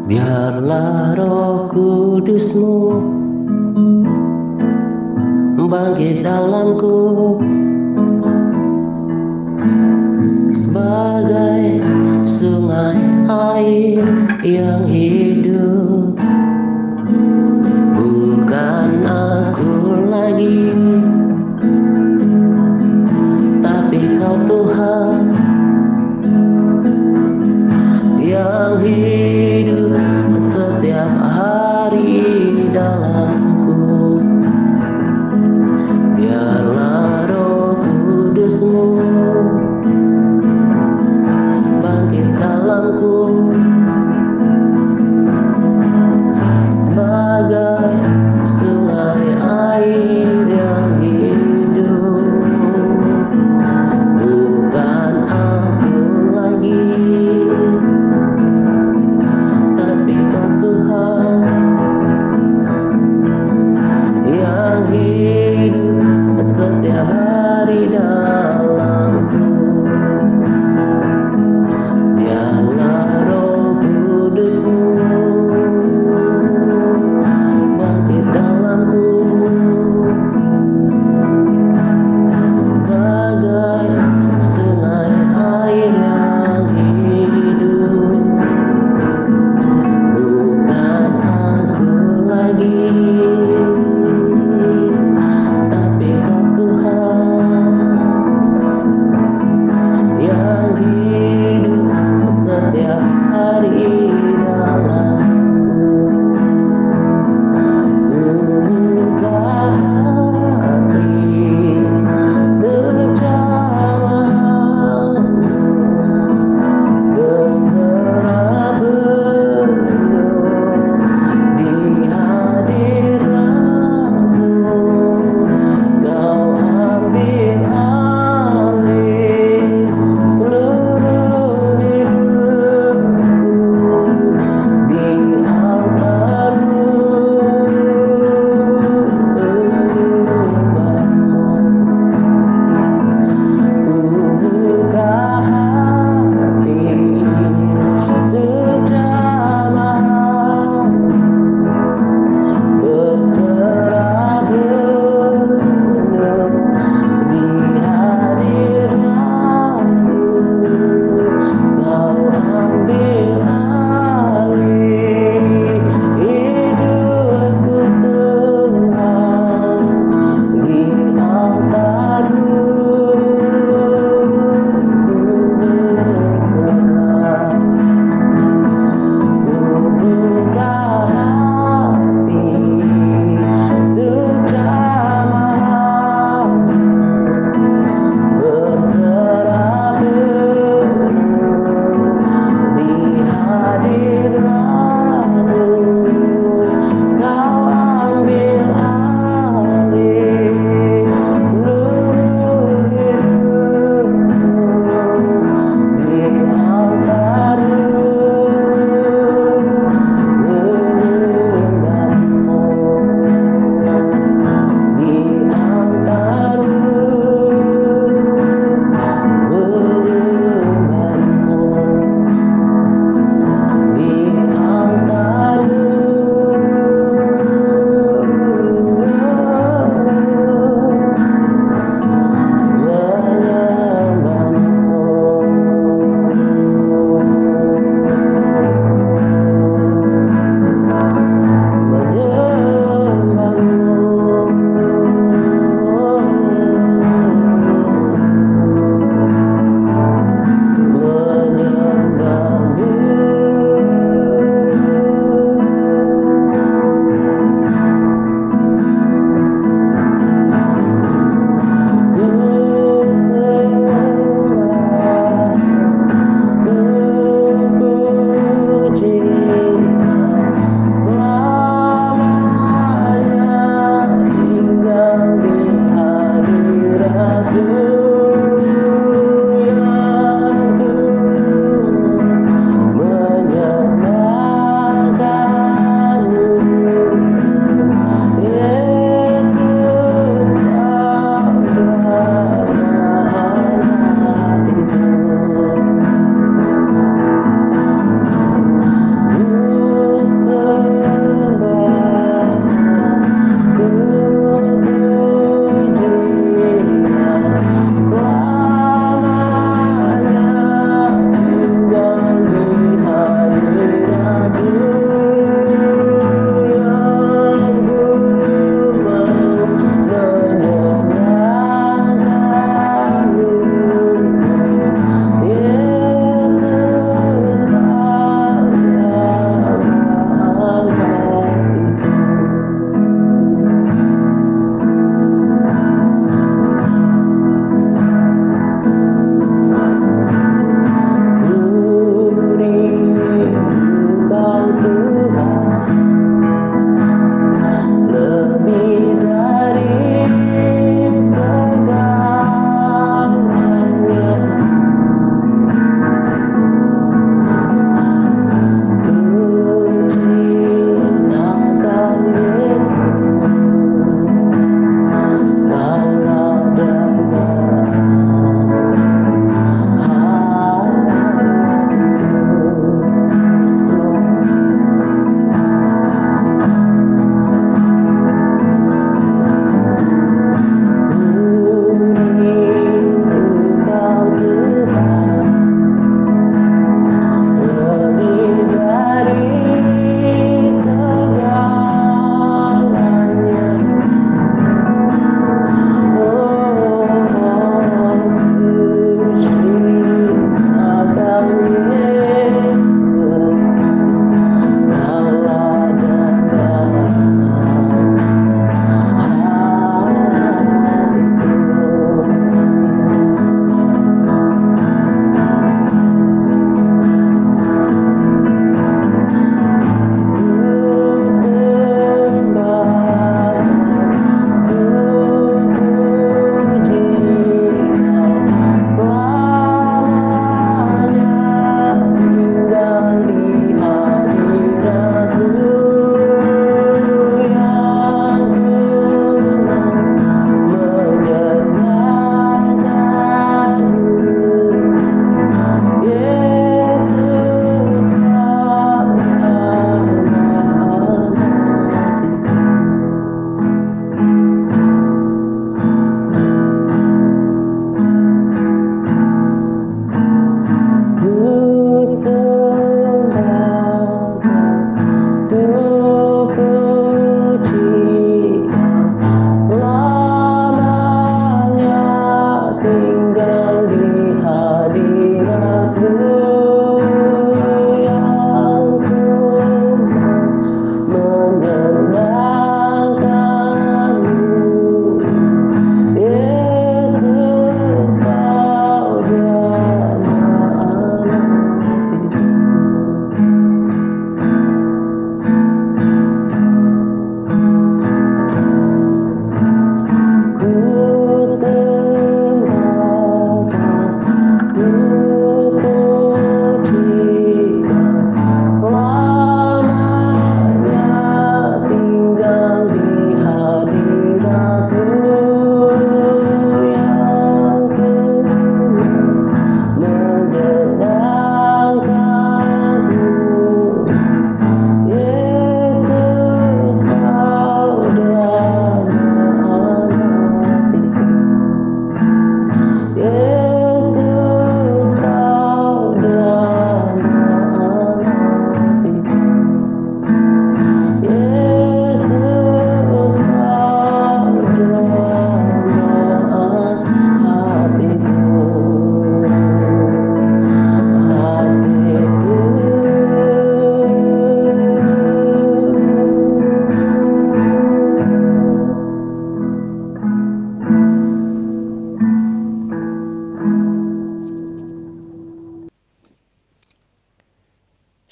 Biarlah Roh Kudus-Mu bangkit dalamku sebagai sungai air yang hidup. Bukan aku lagi, tapi Kau Tuhan yang hidup setiap hari dalamku. Biarlah Roh Kudus-Mu bangkit dalamku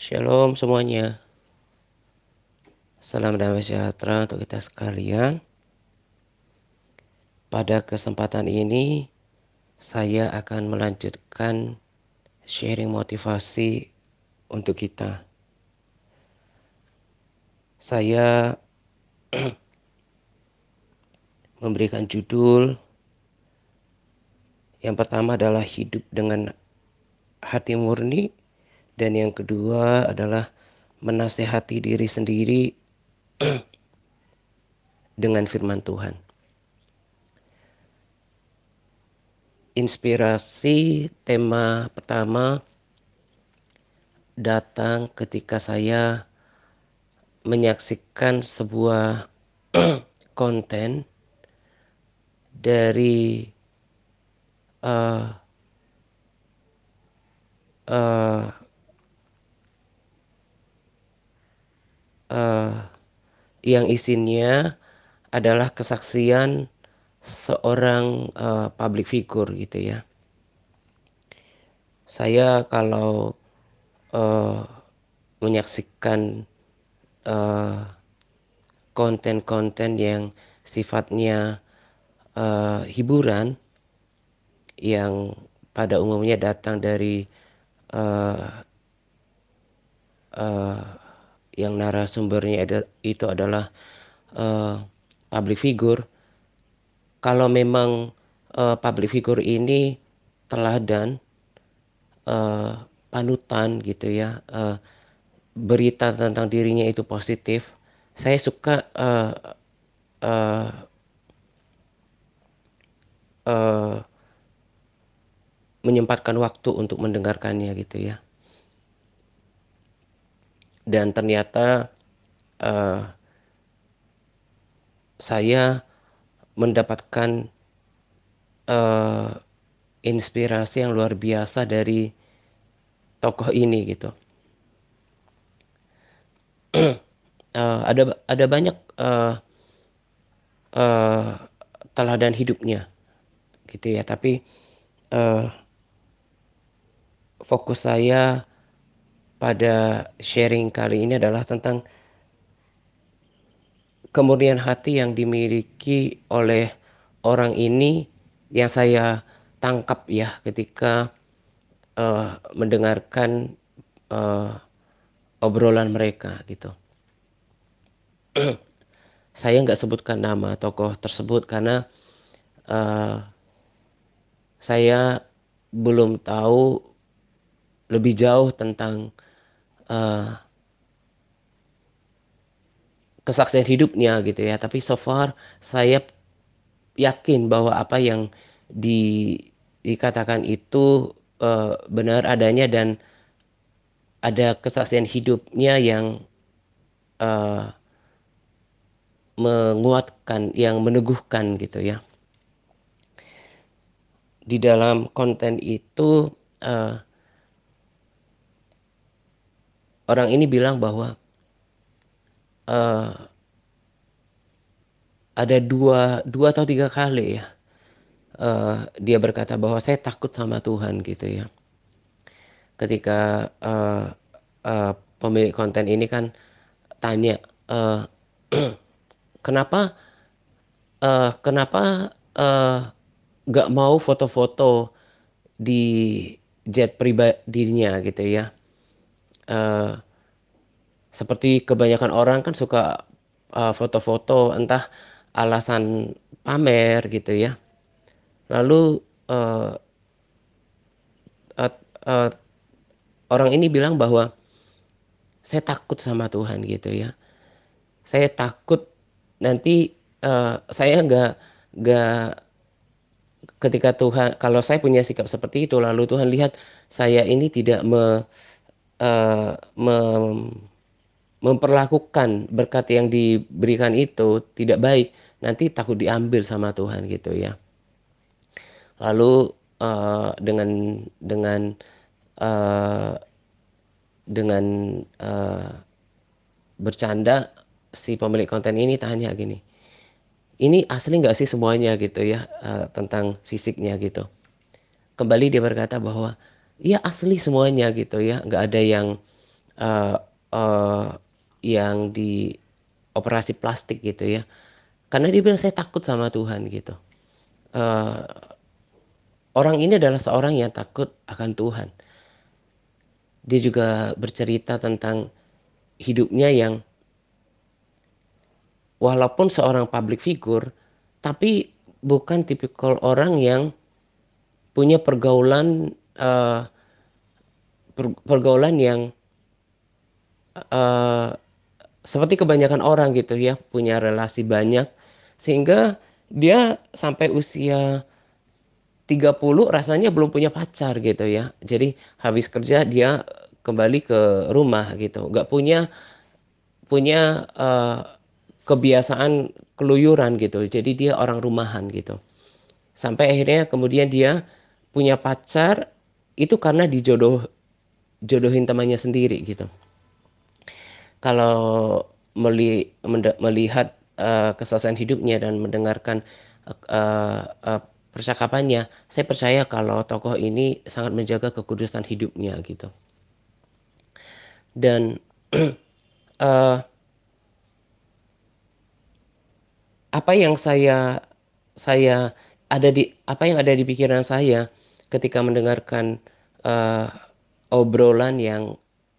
Shalom semuanya. Salam damai sejahtera untuk kita sekalian. Pada kesempatan ini saya akan melanjutkan sharing motivasi untuk kita. Saya memberikan judul yang pertama adalah hidup dengan hati murni, dan yang kedua adalah menasehati diri sendiri dengan firman Tuhan. Inspirasi tema pertama datang ketika saya menyaksikan sebuah konten dari uh, uh, uh, yang isinya adalah kesaksian seorang public figure gitu ya. Saya kalau menyaksikan konten-konten yang sifatnya hiburan yang pada umumnya datang dari yang narasumbernya itu adalah public figure. Kalau memang public figure ini teladan, panutan gitu ya, berita tentang dirinya itu positif, saya suka menyempatkan waktu untuk mendengarkannya gitu ya. Dan ternyata saya mendapatkan inspirasi yang luar biasa dari tokoh ini gitu. Ada banyak teladan hidupnya gitu ya, tapi fokus saya pada sharing kali ini adalah tentang kemurnian hati yang dimiliki oleh orang ini yang saya tangkap ya ketika mendengarkan obrolan mereka gitu. Saya nggak sebutkan nama tokoh tersebut karena saya belum tahu lebih jauh tentang kesaksian hidupnya gitu ya. Tapi so far saya yakin bahwa apa yang dikatakan itu benar adanya, dan ada kesaksian hidupnya yang menguatkan, yang meneguhkan gitu ya. Di dalam konten itu orang ini bilang bahwa ada dua atau tiga kali ya dia berkata bahwa saya takut sama Tuhan gitu ya. Ketika pemilik konten ini kan tanya, kenapa gak mau foto-foto di jet pribadinya gitu ya. Seperti kebanyakan orang kan suka foto-foto, entah alasan pamer gitu ya. Lalu orang ini bilang bahwa saya takut sama Tuhan gitu ya. Saya takut nanti saya nggak ketika Tuhan, kalau saya punya sikap seperti itu lalu Tuhan lihat saya ini tidak eh, mem- memperlakukan berkat yang diberikan itu tidak baik, nanti takut diambil sama Tuhan gitu ya. Lalu dengan dengan eh, dengan bercanda, si pemilik konten ini tanya gini, ini asli nggak sih semuanya gitu ya, tentang fisiknya gitu. Kembali dia berkata bahwa iya asli semuanya gitu ya, nggak ada yang eh, eh, yang di operasi plastik gitu ya. Karena dia bilang saya takut sama Tuhan gitu. Eh, Orang ini adalah seorang yang takut akan Tuhan. Dia juga bercerita tentang hidupnya yang walaupun seorang public figure, tapi bukan tipikal orang yang punya eh, pergaulan yang eh, seperti kebanyakan orang gitu ya, punya relasi banyak sehingga dia sampai usia 30 rasanya belum punya pacar gitu ya. Jadi habis kerja dia kembali ke rumah gitu. Nggak punya punya kebiasaan keluyuran gitu. Jadi dia orang rumahan gitu. Sampai akhirnya kemudian dia punya pacar itu karena jodohin temannya sendiri gitu. Kalau melihat keselesaian hidupnya dan mendengarkan percakapannya, saya percaya kalau tokoh ini sangat menjaga kekudusan hidupnya gitu. Dan eh, apa yang saya apa yang ada di pikiran saya ketika mendengarkan eh, obrolan yang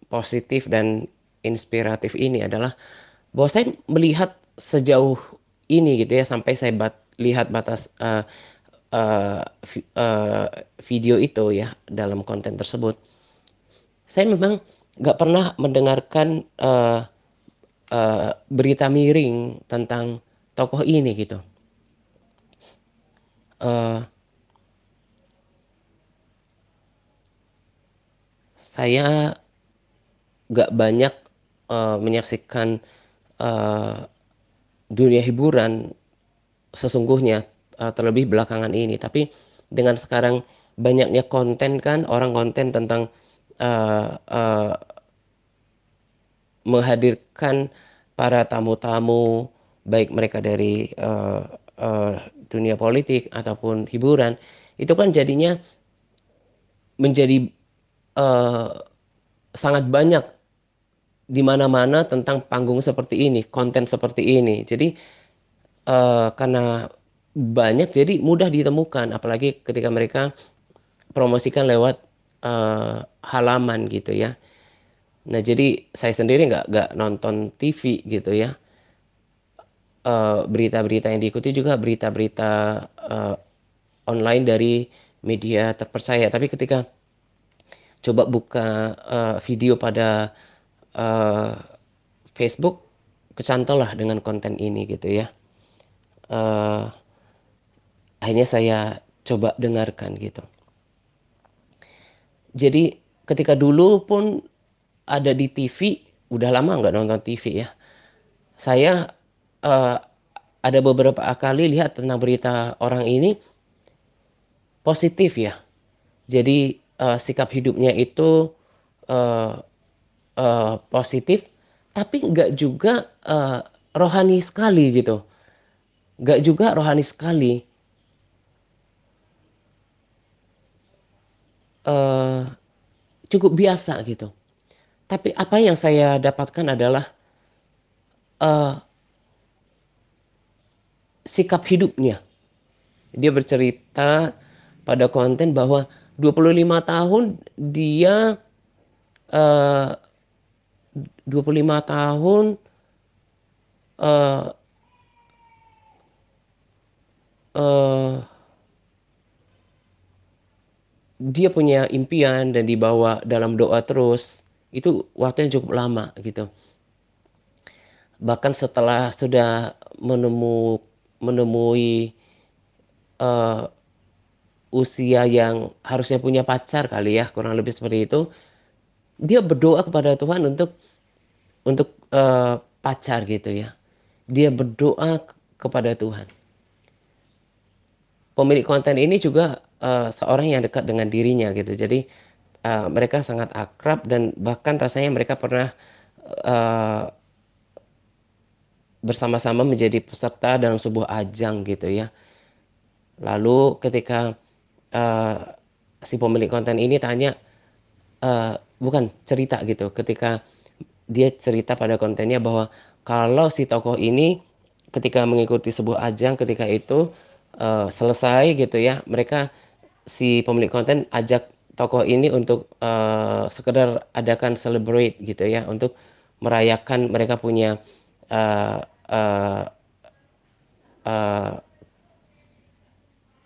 positif dan inspiratif ini adalah bahwa saya melihat sejauh ini gitu ya sampai saya lihat batas video itu ya dalam konten tersebut. Saya memang nggak pernah mendengarkan berita miring tentang tokoh ini gitu. Eh, saya nggak banyak menyaksikan eh, dunia hiburan sesungguhnya terlebih belakangan ini. Tapi dengan sekarang banyaknya konten kan orang konten tentang eh, eh, menghadirkan para tamu-tamu baik mereka dari eh, dunia politik ataupun hiburan itu kan jadinya menjadi eh, sangat banyak di mana-mana tentang panggung seperti ini, konten seperti ini. Jadi karena banyak jadi mudah ditemukan apalagi ketika mereka promosikan lewat halaman gitu ya. Nah, jadi saya sendiri nggak nonton TV gitu ya. Berita-berita yang diikuti juga berita-berita eh, online dari media terpercaya. Tapi ketika coba buka video pada eh, Facebook, kecantol lah dengan konten ini gitu ya. Eh, Akhirnya saya coba dengarkan gitu. Jadi ketika dulu pun ada di TV, udah lama nggak nonton TV ya. Saya eh, ada beberapa kali lihat tentang berita orang ini positif ya. Jadi sikap hidupnya itu eh, positif, tapi nggak juga rohani sekali gitu. Nggak juga rohani sekali. eh, Cukup biasa gitu. Tapi apa yang saya dapatkan adalah eh, sikap hidupnya. Dia bercerita pada konten bahwa 25 tahun dia eh, 25 tahun eh, eh, dia punya impian dan dibawa dalam doa terus. Itu waktunya cukup lama gitu. Bahkan setelah sudah menemui eh, usia yang harusnya punya pacar kali ya, kurang lebih seperti itu. Dia berdoa kepada Tuhan untuk pacar gitu ya. Dia berdoa kepada Tuhan. Pemilik konten ini juga seorang yang dekat dengan dirinya gitu. Jadi mereka sangat akrab dan bahkan rasanya mereka pernah eh, bersama-sama menjadi peserta dalam sebuah ajang gitu ya. Lalu ketika eh, si pemilik konten ini tanya, bukan cerita gitu, ketika dia cerita pada kontennya bahwa kalau si tokoh ini ketika mengikuti sebuah ajang ketika itu selesai gitu ya, mereka si pemilik konten ajak tokoh ini untuk sekedar adakan celebrate gitu ya, untuk merayakan mereka punya uh, uh, uh,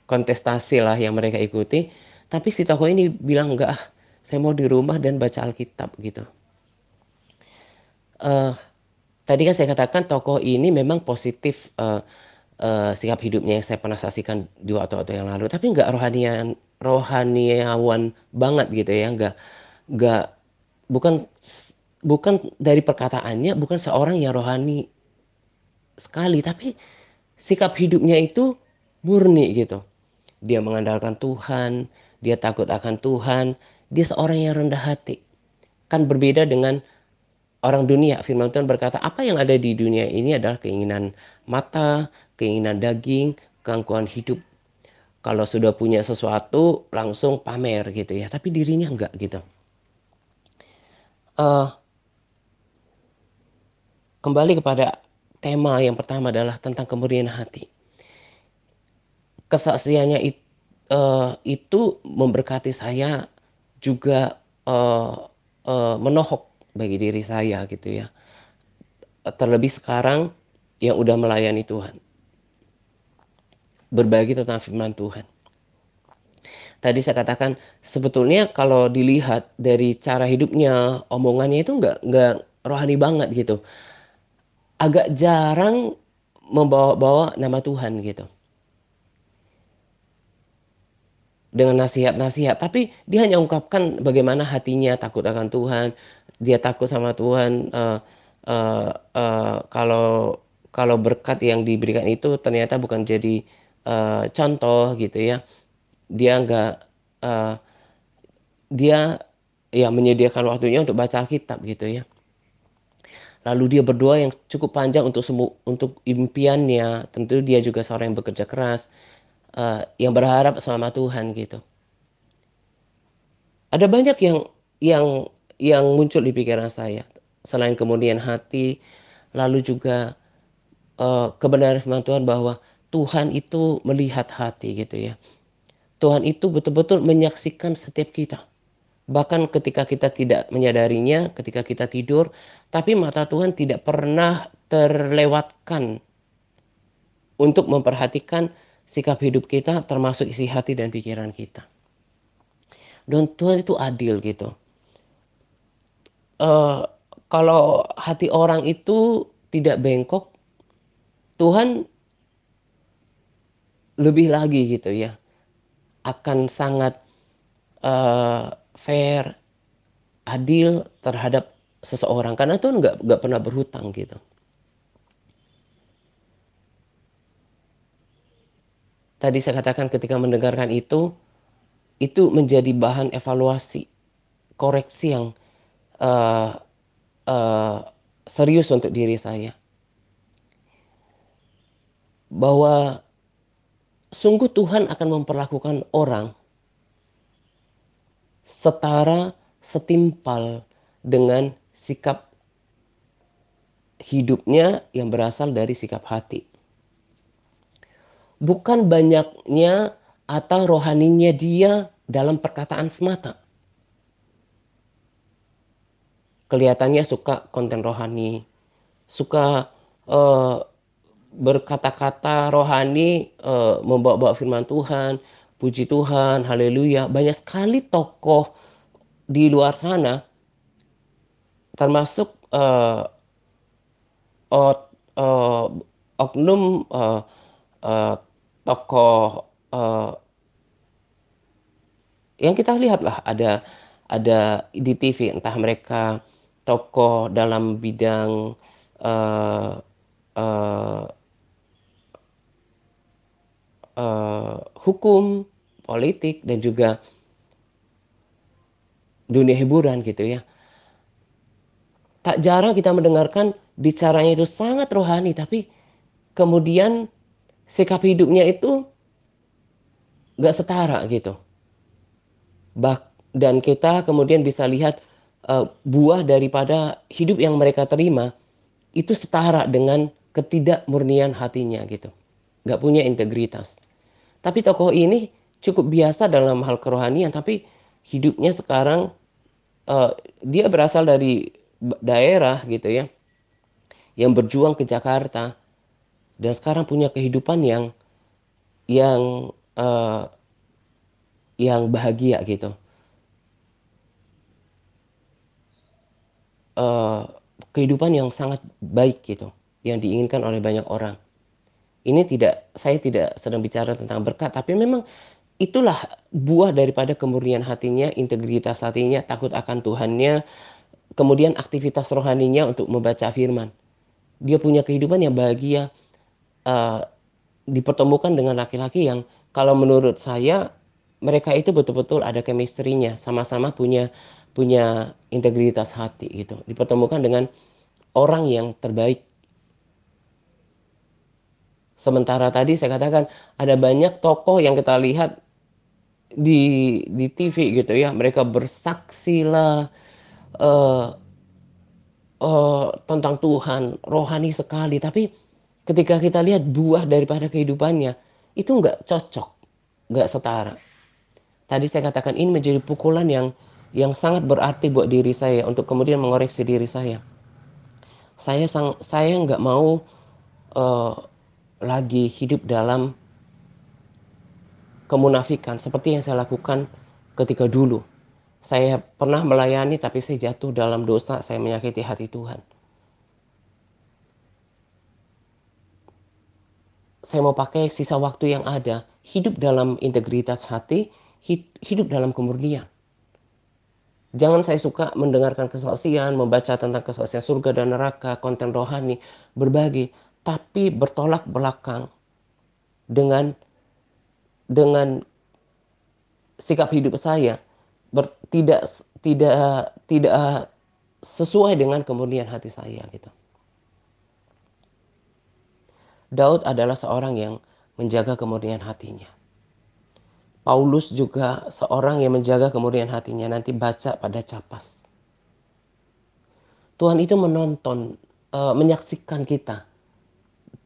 kontestasi lah yang mereka ikuti. Tapi si tokoh ini bilang enggak, saya mau di rumah dan baca Alkitab gitu. Eh, Tadi kan saya katakan tokoh ini memang positif sikap hidupnya yang saya pernah saksikan di waktu-waktu yang lalu, tapi nggak rohaniawan banget gitu ya, nggak bukan bukan dari perkataannya, bukan seorang yang rohani sekali, tapi sikap hidupnya itu murni gitu. Dia mengandalkan Tuhan, dia takut akan Tuhan, dia seorang yang rendah hati. Kan berbeda dengan orang dunia. Firman Tuhan berkata, apa yang ada di dunia ini adalah keinginan mata, keinginan daging, keangkuhan hidup. Kalau sudah punya sesuatu, langsung pamer gitu ya. Tapi dirinya enggak gitu. Eh, Kembali kepada tema yang pertama adalah tentang kemurnian hati. Kesaksiannya itu memberkati saya juga menohok bagi diri saya gitu ya. Terlebih sekarang yang udah melayani Tuhan. Berbagi tentang firman Tuhan. Tadi saya katakan sebetulnya kalau dilihat dari cara hidupnya, omongannya itu nggak rohani banget gitu. Agak jarang membawa-bawa nama Tuhan gitu. Dengan nasihat-nasihat, tapi dia hanya ungkapkan bagaimana hatinya takut akan Tuhan, dia takut sama Tuhan. Kalau kalau berkat yang diberikan itu ternyata bukan jadi contoh gitu ya, dia nggak eh, dia ya menyediakan waktunya untuk baca Alkitab gitu ya. Lalu dia berdoa yang cukup panjang untuk impiannya. Tentu dia juga seorang yang bekerja keras, yang berharap sama Tuhan gitu. Ada banyak yang yang muncul di pikiran saya. Selain kemudian hati, lalu juga kebenaran firman Tuhan bahwa Tuhan itu melihat hati gitu ya. Tuhan itu betul-betul menyaksikan setiap kita. Bahkan ketika kita tidak menyadarinya, ketika kita tidur, tapi mata Tuhan tidak pernah terlewatkan untuk memperhatikan sikap hidup kita, termasuk isi hati dan pikiran kita. Dan Tuhan itu adil gitu. eh, Kalau hati orang itu tidak bengkok, Tuhan lebih lagi gitu ya, akan sangat eh, fair, adil terhadap seseorang karena Tuhan nggak pernah berhutang gitu. Tadi saya katakan ketika mendengarkan itu menjadi bahan evaluasi, koreksi yang eh, eh, serius untuk diri saya, bahwa sungguh Tuhan akan memperlakukan orang setara, setimpal dengan sikap hidupnya yang berasal dari sikap hati. Bukan banyaknya atau rohaninya dia dalam perkataan semata. Kelihatannya suka konten rohani, suka eh, berkata-kata rohani, membawa-bawa firman Tuhan, puji Tuhan, haleluya. Banyak sekali tokoh di luar sana, termasuk o- eh, oknum eh, tokoh yang kita lihat lah, ada di TV, entah mereka tokoh dalam bidang eh, eh, hukum, politik, dan juga dunia hiburan gitu ya. Tak jarang kita mendengarkan bicaranya itu sangat rohani, tapi kemudian sikap hidupnya itu gak setara gitu. Dan kita kemudian bisa lihat buah daripada hidup yang mereka terima itu setara dengan ketidakmurnian hatinya gitu. Nggak punya integritas. Tapi tokoh ini cukup biasa dalam hal kerohanian, tapi hidupnya sekarang eh, dia berasal dari daerah gitu ya, yang berjuang ke Jakarta dan sekarang punya kehidupan yang eh, yang bahagia gitu. eh, Kehidupan yang sangat baik gitu, yang diinginkan oleh banyak orang. Ini tidak, saya tidak sedang bicara tentang berkat, tapi memang itulah buah daripada kemurnian hatinya, integritas hatinya, takut akan Tuhannya, kemudian aktivitas rohaninya untuk membaca firman. Dia punya kehidupan yang bahagia, eh, dipertemukan dengan laki-laki yang kalau menurut saya mereka itu betul-betul ada chemistry-nya, sama-sama punya punya integritas hati gitu. Dipertemukan dengan orang yang terbaik. Sementara tadi saya katakan ada banyak tokoh yang kita lihat di TV gitu ya, mereka bersaksi lah eh, tentang Tuhan, rohani sekali. Tapi ketika kita lihat buah daripada kehidupannya, itu nggak cocok, nggak setara. Tadi saya katakan ini menjadi pukulan yang sangat berarti buat diri saya untuk kemudian mengoreksi diri saya. Saya nggak mau eh, lagi hidup dalam kemunafikan seperti yang saya lakukan ketika dulu. Saya pernah melayani tapi saya jatuh dalam dosa, saya menyakiti hati Tuhan. Saya mau pakai sisa waktu yang ada, hidup dalam integritas hati, hidup dalam kemurnian. Jangan saya suka mendengarkan kesaksian, membaca tentang kesaksian surga dan neraka, konten rohani, berbagi, tapi bertolak belakang dengan dengan sikap hidup saya tidak tidak tidak sesuai dengan kemurnian hati saya gitu. Daud adalah seorang yang menjaga kemurnian hatinya. Paulus juga seorang yang menjaga kemurnian hatinya. Nanti baca pada Capas. Tuhan itu menonton, menyaksikan kita.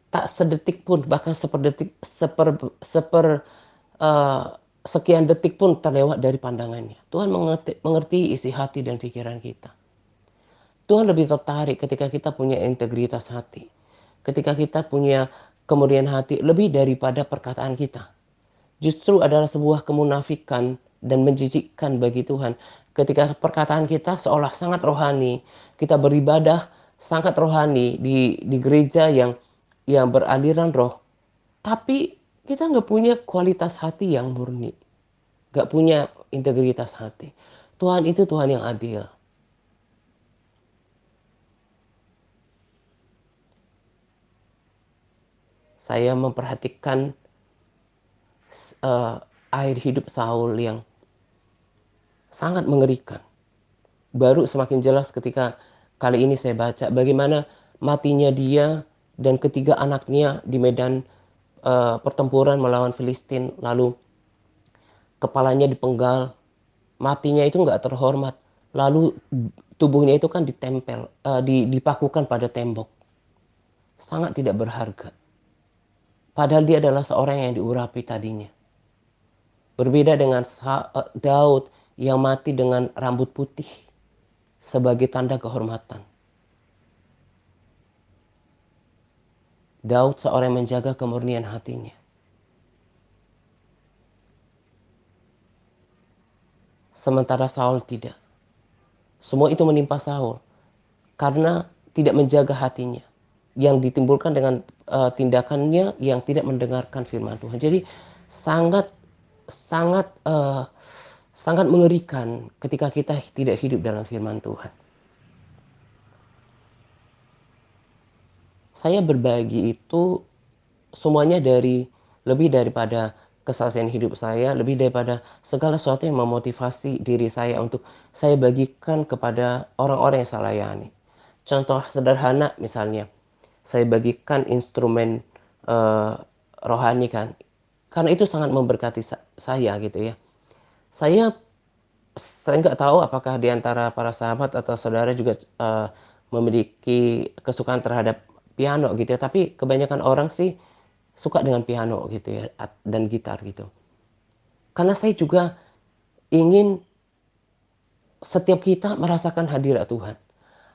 Tak sedetik pun, bahkan eh, sekian detik pun terlewat dari pandangannya. Tuhan mengerti isi hati dan pikiran kita. Tuhan lebih tertarik ketika kita punya integritas hati. Ketika kita punya kemudian hati lebih daripada perkataan kita. Justru adalah sebuah kemunafikan dan menjijikkan bagi Tuhan. Ketika perkataan kita seolah sangat rohani, kita beribadah sangat rohani di gereja yang beraliran roh, tapi kita nggak punya kualitas hati yang murni, nggak punya integritas hati. Tuhan itu Tuhan yang adil. Saya memperhatikan air hidup Saul yang sangat mengerikan. Baru semakin jelas ketika kali ini saya baca bagaimana matinya dia dan ketiga anaknya di medan pertempuran melawan Filistin. Lalu kepalanya dipenggal, matinya itu nggak terhormat. Lalu tubuhnya itu kan ditempel, dipakukan pada tembok. Sangat tidak berharga. Padahal dia adalah seorang yang diurapi tadinya. Berbeda dengan Daud yang mati dengan rambut putih sebagai tanda kehormatan. Daud seorang yang menjaga kemurnian hatinya. Sementara Saul tidak. Semua itu menimpa Saul karena tidak menjaga hatinya. Yang ditimbulkan dengan tindakannya yang tidak mendengarkan firman Tuhan. Jadi sangat sangat sangat mengerikan ketika kita tidak hidup dalam firman Tuhan. Saya berbagi itu semuanya dari lebih daripada kesaksian hidup saya, lebih daripada segala sesuatu yang memotivasi diri saya untuk saya bagikan kepada orang-orang yang saya layani. Contoh sederhana misalnya, saya bagikan instrumen eh, rohani kan, karena itu sangat memberkati saya gitu ya. Saya Saya nggak tahu apakah di antara para sahabat atau saudara juga memiliki kesukaan terhadap piano gitu ya. Tapi kebanyakan orang sih suka dengan piano gitu ya dan gitar gitu. Karena saya juga ingin setiap kita merasakan hadirat Tuhan.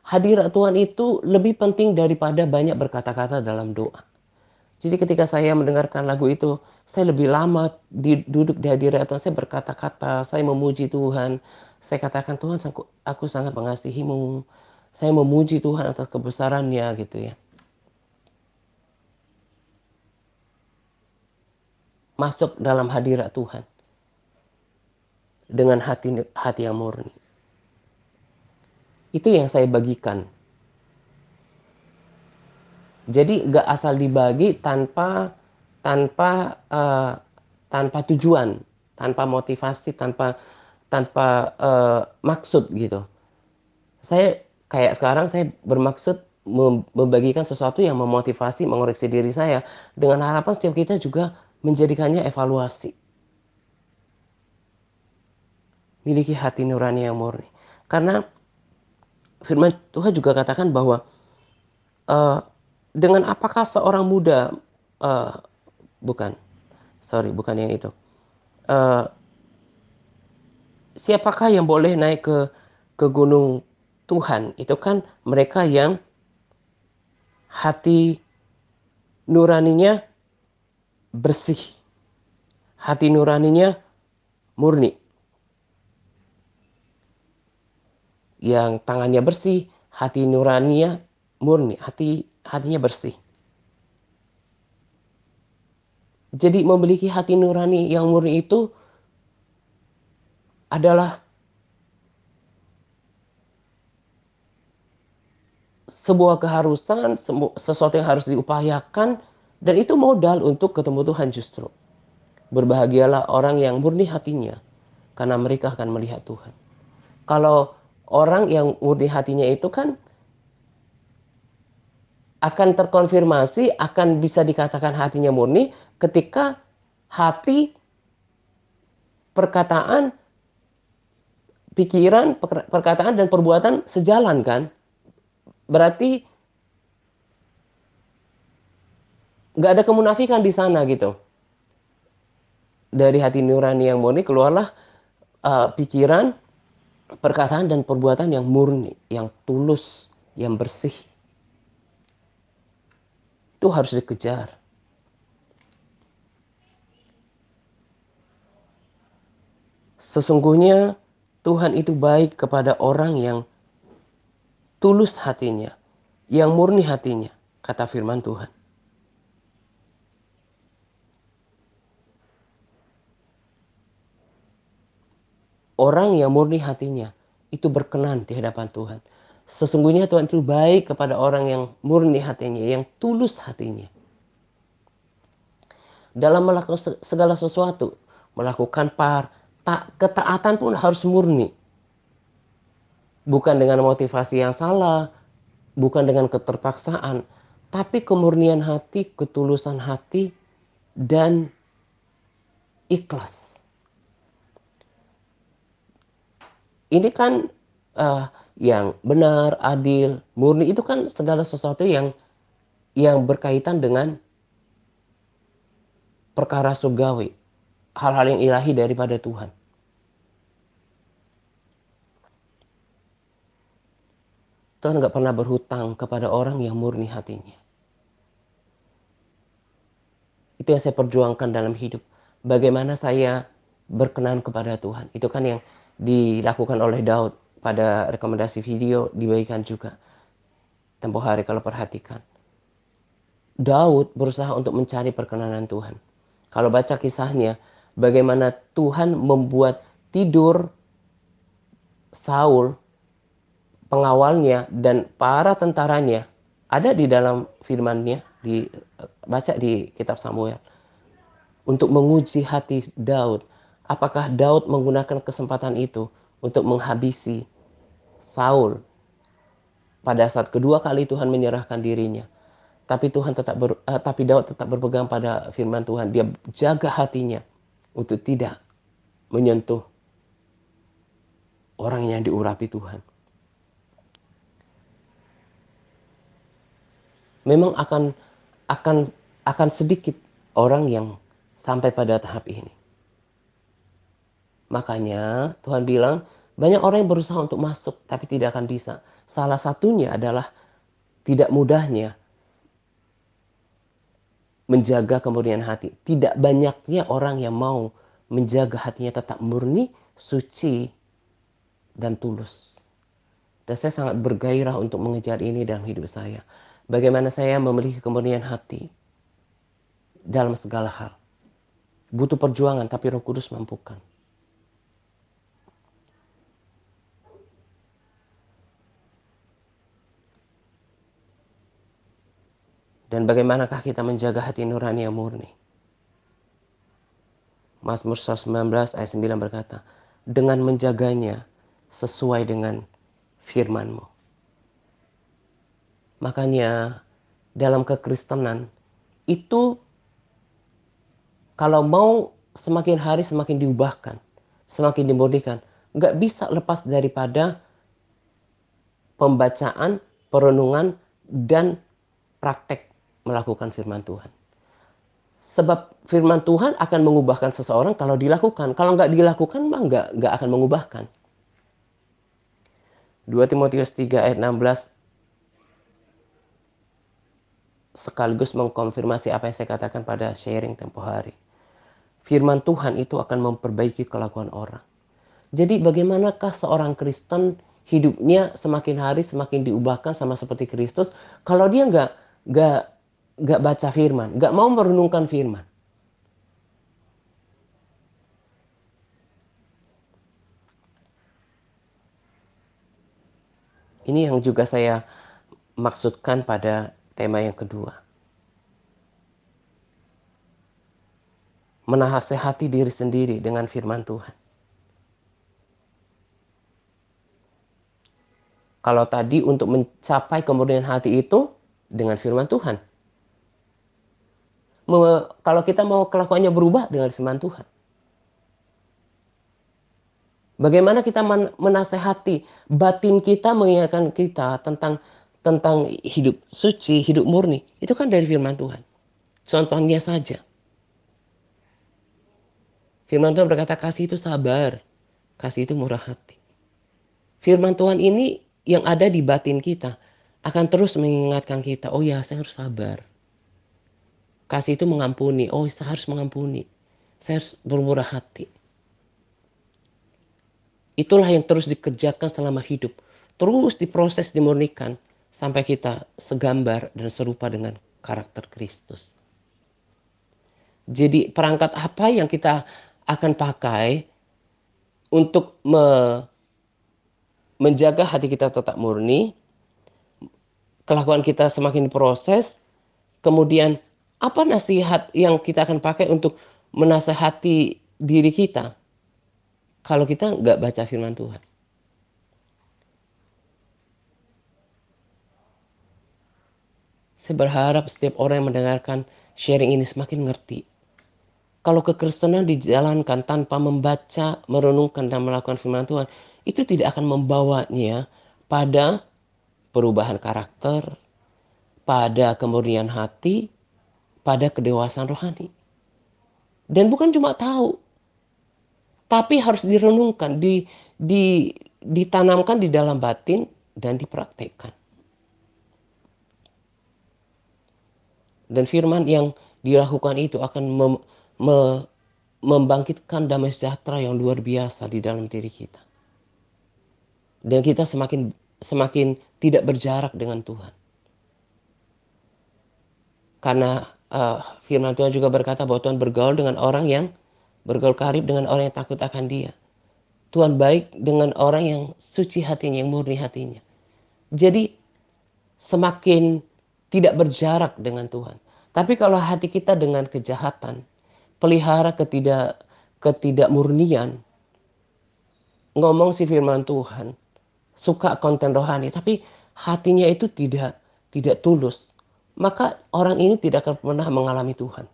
Hadirat Tuhan itu lebih penting daripada banyak berkata-kata dalam doa. Jadi ketika saya mendengarkan lagu itu, saya lebih lama duduk di hadirat Tuhan, saya berkata-kata, saya memuji Tuhan. Saya katakan, Tuhan, aku sangat mengasihimu. Saya memuji Tuhan atas kebesarannya gitu ya. Masuk dalam hadirat Tuhan dengan hati yang murni. Itu yang saya bagikan. Jadi gak asal dibagi tanpa uh, tanpa tujuan, tanpa motivasi, tanpa maksud gitu. Saya kayak sekarang saya bermaksud membagikan sesuatu yang memotivasi, mengoreksi diri saya dengan harapan setiap kita juga menjadikannya evaluasi. Miliki hati nurani yang murni. Karena firman Tuhan juga katakan bahwa uh, dengan apakah seorang muda uh, bukan, sorry, bukan yang itu. Uh, Siapakah yang boleh naik ke gunung Tuhan? Itu kan mereka yang hati nuraninya bersih, hati nuraninya murni, yang tangannya bersih, hati nuraninya murni, hatinya bersih. Jadi memiliki hati nurani yang murni itu adalah sebuah keharusan, sesuatu yang harus diupayakan, dan itu modal untuk ketemu Tuhan justru. Berbahagialah orang yang murni hatinya, karena mereka akan melihat Tuhan. Kalau orang yang murni hatinya itu kan akan terkonfirmasi, akan bisa dikatakan hatinya murni ketika hati, perkataan, pikiran, perkataan dan perbuatan sejalan kan. Berarti nggak ada kemunafikan di sana gitu. Dari hati nurani yang murni keluarlah pikiran, perkataan dan perbuatan yang murni, yang tulus, yang bersih. Itu harus dikejar. Sesungguhnya Tuhan itu baik kepada orang yang tulus hatinya, yang murni hatinya, kata firman Tuhan. Orang yang murni hatinya itu berkenan di hadapan Tuhan. Sesungguhnya Tuhan itu baik kepada orang yang murni hatinya, yang tulus hatinya. Dalam melakukan segala sesuatu, melakukan ketaatan pun harus murni. Bukan dengan motivasi yang salah, bukan dengan keterpaksaan, tapi kemurnian hati, ketulusan hati, dan ikhlas. Ini kan yang benar, adil, murni itu kan segala sesuatu yang berkaitan dengan perkara surgawi, hal-hal yang ilahi daripada Tuhan. Tuhan gak pernah berhutang kepada orang yang murni hatinya. Itu yang saya perjuangkan dalam hidup. Bagaimana saya berkenan kepada Tuhan. Itu kan yang dilakukan oleh Daud pada rekomendasi video dibagikan juga. Tempo hari kalau perhatikan. Daud berusaha untuk mencari perkenanan Tuhan. Kalau baca kisahnya, bagaimana Tuhan membuat tidur Saul, pengawalnya, dan para tentaranya ada di dalam firman-Nya, baca di kitab Samuel. Untuk menguji hati Daud. Apakah Daud menggunakan kesempatan itu untuk menghabisi Saul pada saat kedua kali Tuhan menyerahkan dirinya. Tapi Daud tetap berpegang pada firman Tuhan. Dia jaga hatinya untuk tidak menyentuh orang yang diurapi Tuhan. Memang akan sedikit orang yang sampai pada tahap ini. Makanya Tuhan bilang, banyak orang yang berusaha untuk masuk tapi tidak akan bisa. Salah satunya adalah tidak mudahnya menjaga kemurnian hati. Tidak banyaknya orang yang mau menjaga hatinya tetap murni, suci, dan tulus. Dan saya sangat bergairah untuk mengejar ini dalam hidup saya. Bagaimana saya memiliki kemurnian hati dalam segala hal. Butuh perjuangan, tapi Roh Kudus mampukan. Dan bagaimanakah kita menjaga hati nurani yang murni? Mazmur 119 ayat 9 berkata, dengan menjaganya sesuai dengan firman-Mu. Makanya dalam kekristenan itu kalau mau semakin hari semakin diubahkan, semakin dimurnikan, nggak bisa lepas daripada pembacaan, perenungan, dan praktek melakukan firman Tuhan. Sebab firman Tuhan akan mengubahkan seseorang kalau dilakukan. Kalau nggak dilakukan mah nggak akan mengubahkan. 2 Timotius 3 ayat 16 sekaligus mengkonfirmasi apa yang saya katakan pada sharing tempo hari. Firman Tuhan itu akan memperbaiki kelakuan orang. Jadi bagaimanakah seorang Kristen hidupnya semakin hari semakin diubahkan sama seperti Kristus kalau dia nggak baca firman, nggak mau merenungkan firman. Ini yang juga saya maksudkan pada tema yang kedua. Menasehati diri sendiri dengan firman Tuhan. Kalau tadi untuk mencapai kemurnian hati itu dengan firman Tuhan. Kalau kita mau kelakuannya berubah dengan firman Tuhan. Bagaimana kita menasehati batin kita mengingatkan kita tentang hidup suci, hidup murni. Itu kan dari firman Tuhan. Contohnya saja. Firman Tuhan berkata kasih itu sabar. Kasih itu murah hati. Firman Tuhan ini yang ada di batin kita akan terus mengingatkan kita, oh ya saya harus sabar. Kasih itu mengampuni, oh saya harus mengampuni. Saya harus bermurah hati. Itulah yang terus dikerjakan selama hidup. Terus diproses, dimurnikan. Sampai kita segambar dan serupa dengan karakter Kristus. Jadi perangkat apa yang kita akan pakai untuk menjaga hati kita tetap murni. Kelakuan kita semakin diproses. Kemudian apa nasihat yang kita akan pakai untuk menasehati diri kita kalau kita nggak baca firman Tuhan? Saya berharap setiap orang yang mendengarkan sharing ini semakin ngerti. Kalau kekristenan dijalankan tanpa membaca, merenungkan, dan melakukan firman Tuhan, itu tidak akan membawanya pada perubahan karakter, pada kemurnian hati, pada kedewasaan rohani. Dan bukan cuma tahu, tapi harus direnungkan, ditanamkan di dalam batin, dan dipraktekkan. Dan firman yang dilakukan itu akan membangkitkan damai sejahtera yang luar biasa di dalam diri kita. Dan kita semakin tidak berjarak dengan Tuhan. Karena firman Tuhan juga berkata bahwa Tuhan bergaul karib dengan orang yang takut akan Dia. Tuhan baik dengan orang yang suci hatinya, yang murni hatinya. Jadi semakin tidak berjarak dengan Tuhan. Tapi kalau hati kita dengan kejahatan, pelihara ketidakmurnian, ngomong si firman Tuhan, suka konten rohani, tapi hatinya itu tidak tulus, maka orang ini tidak akan pernah mengalami Tuhan.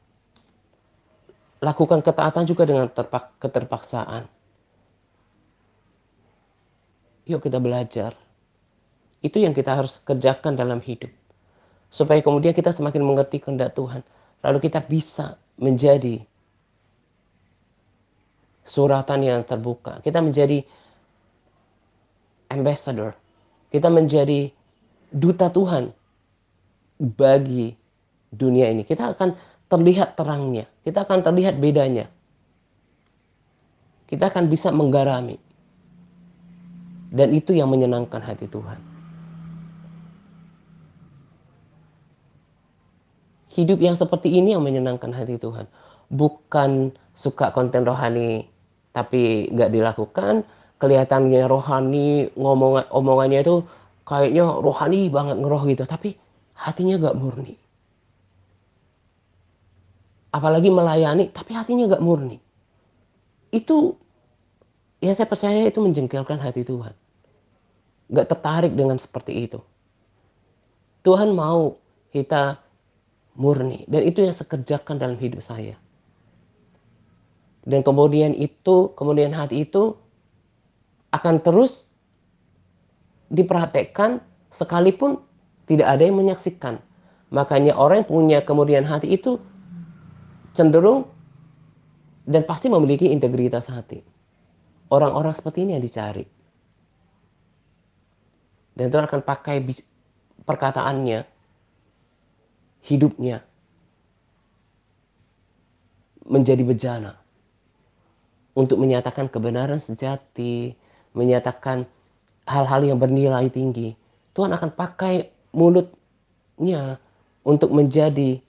Lakukan ketaatan juga dengan keterpaksaan. Yuk kita belajar. Itu yang kita harus kerjakan dalam hidup. Supaya kemudian kita semakin mengerti kehendak Tuhan. Lalu kita bisa menjadi suratan yang terbuka. Kita menjadi ambassador. Kita menjadi duta Tuhan bagi dunia ini. Kita akan terlihat terangnya. Kita akan terlihat bedanya. Kita akan bisa menggarami. Dan itu yang menyenangkan hati Tuhan. Hidup yang seperti ini yang menyenangkan hati Tuhan. Bukan suka konten rohani tapi nggak dilakukan. Kelihatannya rohani, omongannya itu kayaknya rohani banget, ngeroh gitu. Tapi hatinya nggak murni. Apalagi melayani tapi hatinya nggak murni. Itu ya saya percaya itu menjengkelkan hati Tuhan. Nggak tertarik dengan seperti itu. Tuhan mau kita murni. Dan itu yang saya kerjakan dalam hidup saya. Dan kemudian hati itu akan terus diperhatikan sekalipun tidak ada yang menyaksikan. Makanya orang yang punya kemudian hati itu cenderung dan pasti memiliki integritas hati. Orang-orang seperti ini yang dicari. Dan Tuhan akan pakai perkataannya, hidupnya, menjadi bejana. Untuk menyatakan kebenaran sejati, menyatakan hal-hal yang bernilai tinggi. Tuhan akan pakai mulutnya untuk menjadi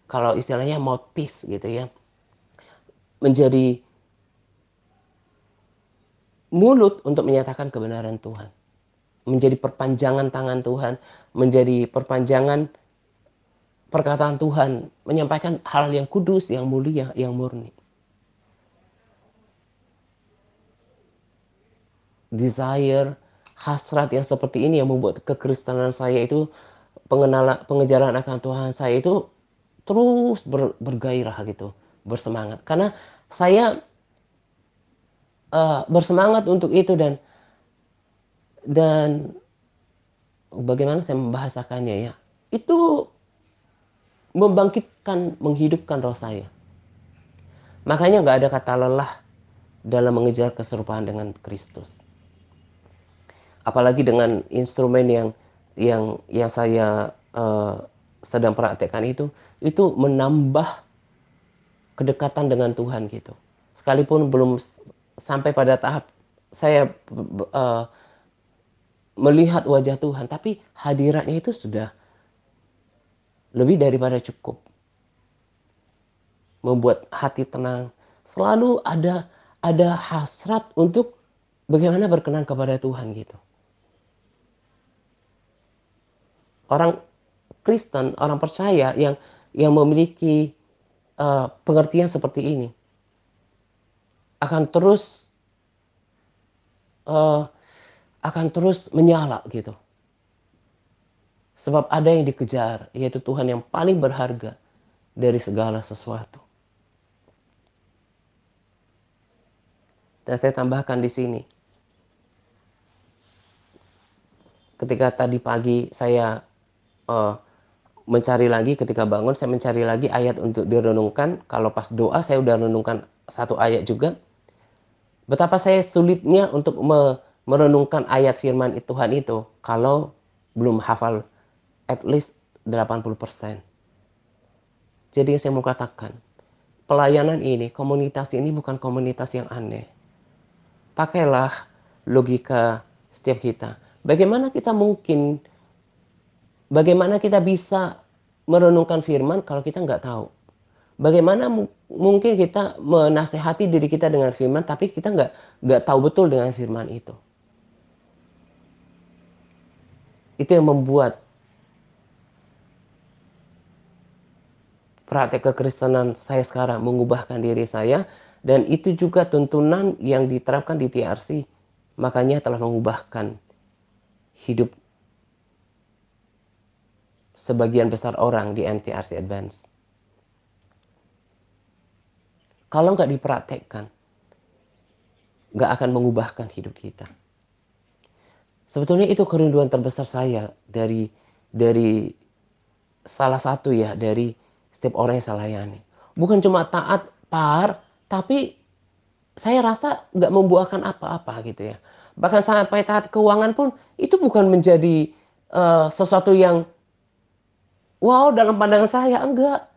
kalau istilahnya mouthpiece gitu ya. Menjadi mulut untuk menyatakan kebenaran Tuhan. Menjadi perpanjangan tangan Tuhan, menjadi perpanjangan perkataan Tuhan, menyampaikan hal yang kudus, yang mulia, yang murni. Desire, hasrat yang seperti ini yang membuat kekristenan saya itu, pengejaran akan Tuhan saya itu terus bergairah gitu, bersemangat. Karena saya bersemangat untuk itu dan bagaimana saya membahasakannya ya, itu membangkitkan, menghidupkan roh saya. Makanya nggak ada kata lelah dalam mengejar keserupaan dengan Kristus. Apalagi dengan instrumen yang saya sedang praktekkan itu menambah kedekatan dengan Tuhan gitu. Sekalipun belum sampai pada tahap saya melihat wajah Tuhan, tapi hadiratnya itu sudah lebih daripada cukup. Membuat hati tenang. Selalu ada hasrat untuk bagaimana berkenan kepada Tuhan gitu. Orang Kristen, orang percaya yang memiliki pengertian seperti ini akan terus uh, akan terus menyala gitu. Sebab ada yang dikejar, yaitu Tuhan yang paling berharga dari segala sesuatu. Dan saya tambahkan di sini, ketika tadi pagi saya mencari lagi, ketika bangun saya mencari lagi ayat untuk direnungkan. Kalau pas doa saya udah renungkan satu ayat juga. Betapa saya sulitnya untuk merenungkan ayat firman Tuhan itu kalau belum hafal at least 80%. Jadi saya mau katakan, pelayanan ini, komunitas ini bukan komunitas yang aneh. Pakailah logika setiap kita. Bagaimana kita bisa merenungkan firman kalau kita nggak tahu? Bagaimana mungkin kita menasehati diri kita dengan firman, tapi kita nggak tahu betul dengan firman itu. Itu yang membuat praktek kekristenan saya sekarang mengubahkan diri saya. Dan itu juga tuntunan yang diterapkan di TRC. Makanya telah mengubahkan hidup sebagian besar orang di NTRC Advance. Kalau nggak dipraktekkan, nggak akan mengubahkan hidup kita. Sebetulnya itu kerinduan terbesar saya dari salah satu ya dari setiap orang yang saya layani. Bukan cuma taat par, tapi saya rasa nggak membuahkan apa-apa gitu ya. Bahkan sampai taat keuangan pun itu bukan menjadi sesuatu yang wow dalam pandangan saya, enggak.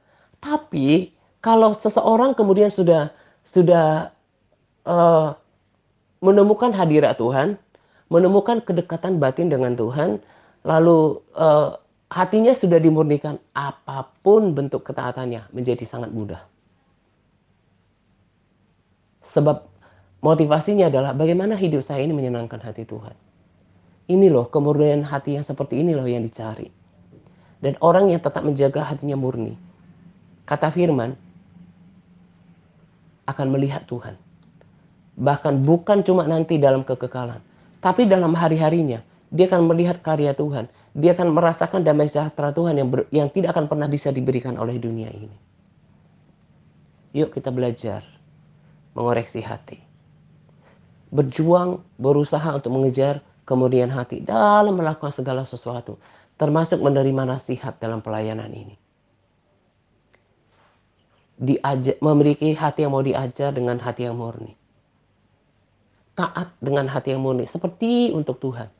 Tapi kalau seseorang kemudian sudah eh, menemukan hadirat Tuhan, menemukan kedekatan batin dengan Tuhan, lalu hatinya sudah dimurnikan, apapun bentuk ketaatannya menjadi sangat mudah. Sebab motivasinya adalah bagaimana hidup saya ini menyenangkan hati Tuhan. Ini loh kemurnian hati yang seperti ini loh yang dicari. Dan orang yang tetap menjaga hatinya murni, kata firman, akan melihat Tuhan. Bahkan bukan cuma nanti dalam kekekalan, tapi dalam hari-harinya. Dia akan melihat karya Tuhan. Dia akan merasakan damai sejahtera Tuhan yang tidak akan pernah bisa diberikan oleh dunia ini. Yuk kita belajar mengoreksi hati. Berjuang, berusaha untuk mengejar kemurnian hati dalam melakukan segala sesuatu. Termasuk menerima nasihat dalam pelayanan ini. Memiliki hati yang mau diajar dengan hati yang murni. Taat dengan hati yang murni. Seperti untuk Tuhan.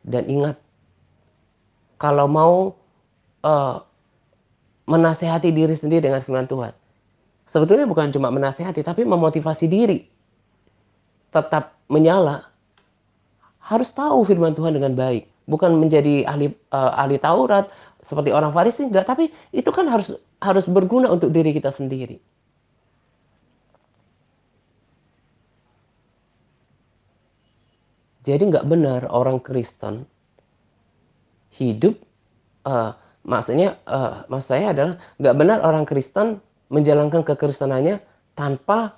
Dan ingat, kalau mau uh, menasehati diri sendiri dengan firman Tuhan, sebetulnya bukan cuma menasehati, tapi memotivasi diri tetap menyala. Harus tahu firman Tuhan dengan baik, bukan menjadi ahli Taurat seperti orang Farisi, enggak. Tapi itu kan harus berguna untuk diri kita sendiri. Jadi nggak benar orang Kristen hidup maksud saya adalah nggak benar orang Kristen menjalankan kekristenannya tanpa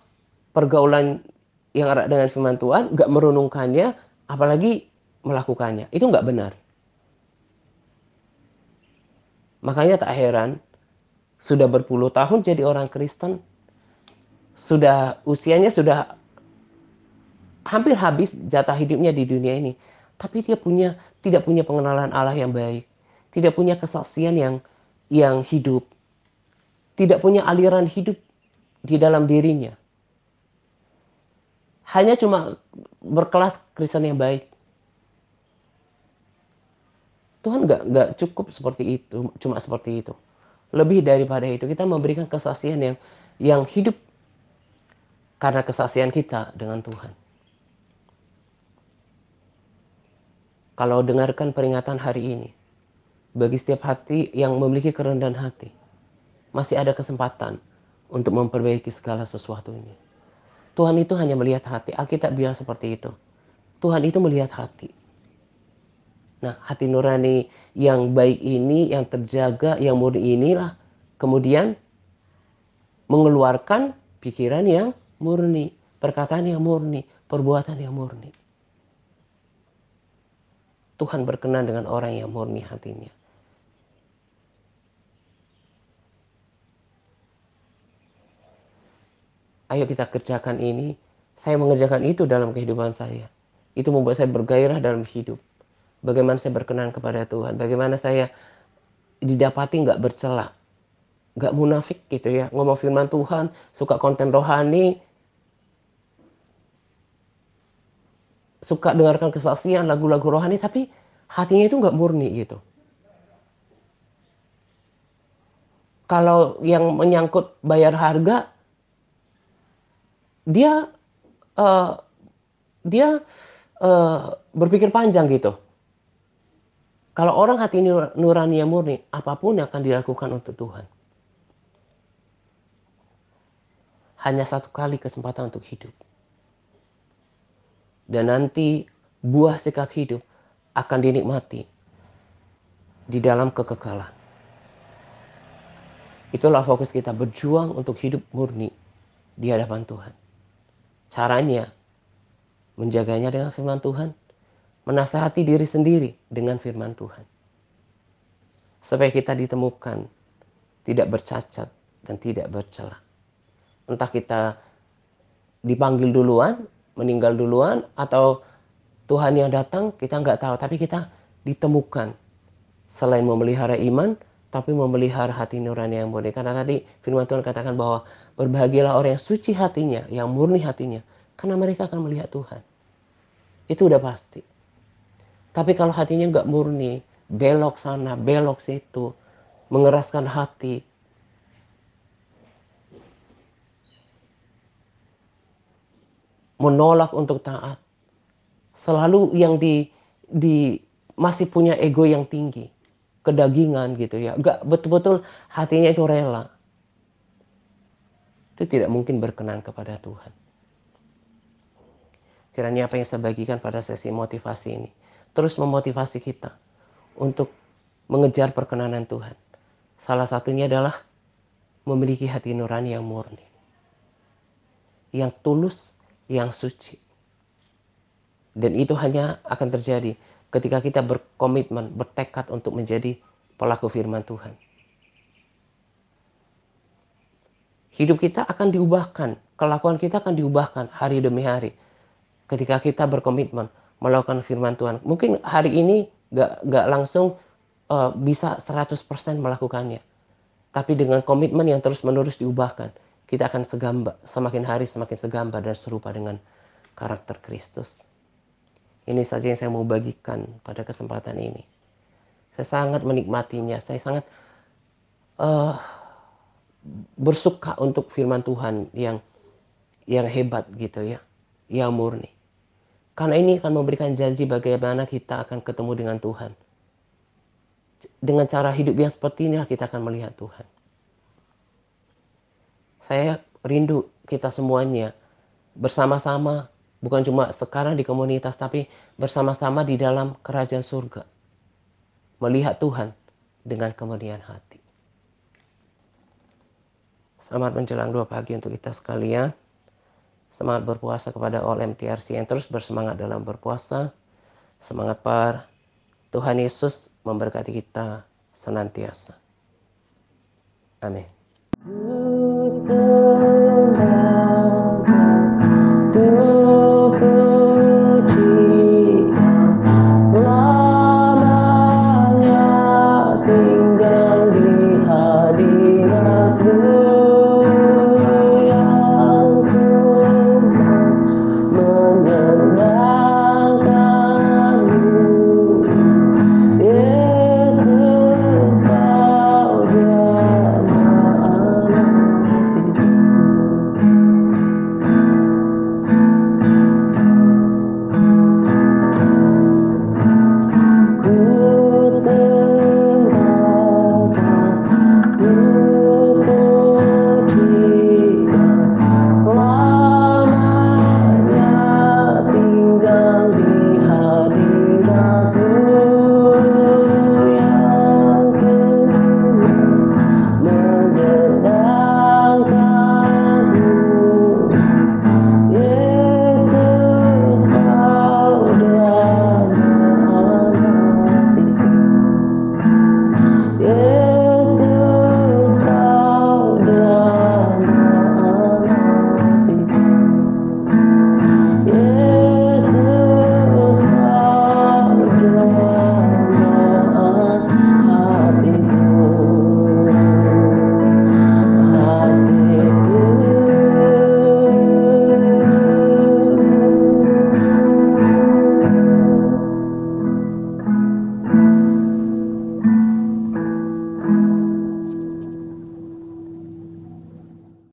pergaulan yang erat dengan firman Tuhan, nggak merenungkannya, apalagi melakukannya. Itu nggak benar. Makanya tak heran, sudah berpuluh tahun jadi orang Kristen, usianya sudah hampir habis jatah hidupnya di dunia ini. Tapi dia tidak punya pengenalan Allah yang baik. Tidak punya kesaksian yang hidup. Tidak punya aliran hidup di dalam dirinya. Hanya cuma berkelas Kristen yang baik. Tuhan nggak cukup seperti itu, cuma seperti itu. Lebih daripada itu, kita memberikan kesaksian yang hidup karena kesaksian kita dengan Tuhan. Kalau dengarkan peringatan hari ini, bagi setiap hati yang memiliki kerendahan hati, masih ada kesempatan untuk memperbaiki segala sesuatunya. Tuhan itu hanya melihat hati. Alkitab bilang seperti itu. Tuhan itu melihat hati. Nah, hati nurani yang baik ini, yang terjaga, yang murni inilah kemudian mengeluarkan pikiran yang murni, perkataan yang murni, perbuatan yang murni. Tuhan berkenan dengan orang yang murni hatinya. Ayo kita kerjakan ini. Saya mengerjakan itu dalam kehidupan saya. Itu membuat saya bergairah dalam hidup. Bagaimana saya berkenan kepada Tuhan. Bagaimana saya didapati nggak bercela. Nggak munafik gitu ya. Ngomong firman Tuhan. Suka konten rohani. Suka dengarkan kesaksian, lagu-lagu rohani. Tapi hatinya itu nggak murni gitu. Kalau yang menyangkut bayar harga, dia uh, dia berpikir panjang gitu. Kalau orang hati nurani yang murni, apapun yang akan dilakukan untuk Tuhan. Hanya satu kali kesempatan untuk hidup. Dan nanti buah sikap hidup akan dinikmati di dalam kekekalan. Itulah fokus kita, berjuang untuk hidup murni di hadapan Tuhan. Caranya, menjaganya dengan firman Tuhan, menasihati diri sendiri dengan firman Tuhan. Supaya kita ditemukan tidak bercacat dan tidak bercela. Entah kita dipanggil duluan, meninggal duluan, atau Tuhan yang datang, kita nggak tahu. Tapi kita ditemukan. Selain memelihara iman, tapi memelihara hati nurani yang murni. Karena tadi firman Tuhan katakan bahwa berbahagialah orang yang suci hatinya, yang murni hatinya. Karena mereka akan melihat Tuhan. Itu udah pasti. Tapi kalau hatinya nggak murni, belok sana, belok situ, mengeraskan hati, menolak untuk taat, selalu yang di masih punya ego yang tinggi, kedagingan gitu ya, nggak betul-betul hatinya itu rela, itu tidak mungkin berkenan kepada Tuhan. Kiranya apa yang saya bagikan pada sesi motivasi ini terus memotivasi kita untuk mengejar perkenanan Tuhan. Salah satunya adalah memiliki hati nurani yang murni, yang tulus, yang suci. Dan itu hanya akan terjadi ketika kita berkomitmen, bertekad untuk menjadi pelaku firman Tuhan. Hidup kita akan diubahkan, kelakuan kita akan diubahkan hari demi hari. Ketika kita berkomitmen melakukan firman Tuhan. Mungkin hari ini gak langsung bisa 100% melakukannya. Tapi dengan komitmen yang terus-menerus diubahkan, kita akan semakin hari semakin segambar dan serupa dengan karakter Kristus. Ini saja yang saya mau bagikan pada kesempatan ini. Saya sangat menikmatinya. Saya sangat bersuka untuk firman Tuhan yang hebat gitu ya, yang murni. Karena ini akan memberikan janji bagaimana kita akan ketemu dengan Tuhan. Dengan cara hidup yang seperti inilah kita akan melihat Tuhan. Saya rindu kita semuanya bersama-sama, bukan cuma sekarang di komunitas, tapi bersama-sama di dalam kerajaan surga. Melihat Tuhan dengan kemuliaan hati. Selamat menjelang 2 pagi untuk kita sekalian. Semangat berpuasa kepada all MTRC yang terus bersemangat dalam berpuasa. Semangat par. Tuhan Yesus memberkati kita senantiasa. Amin.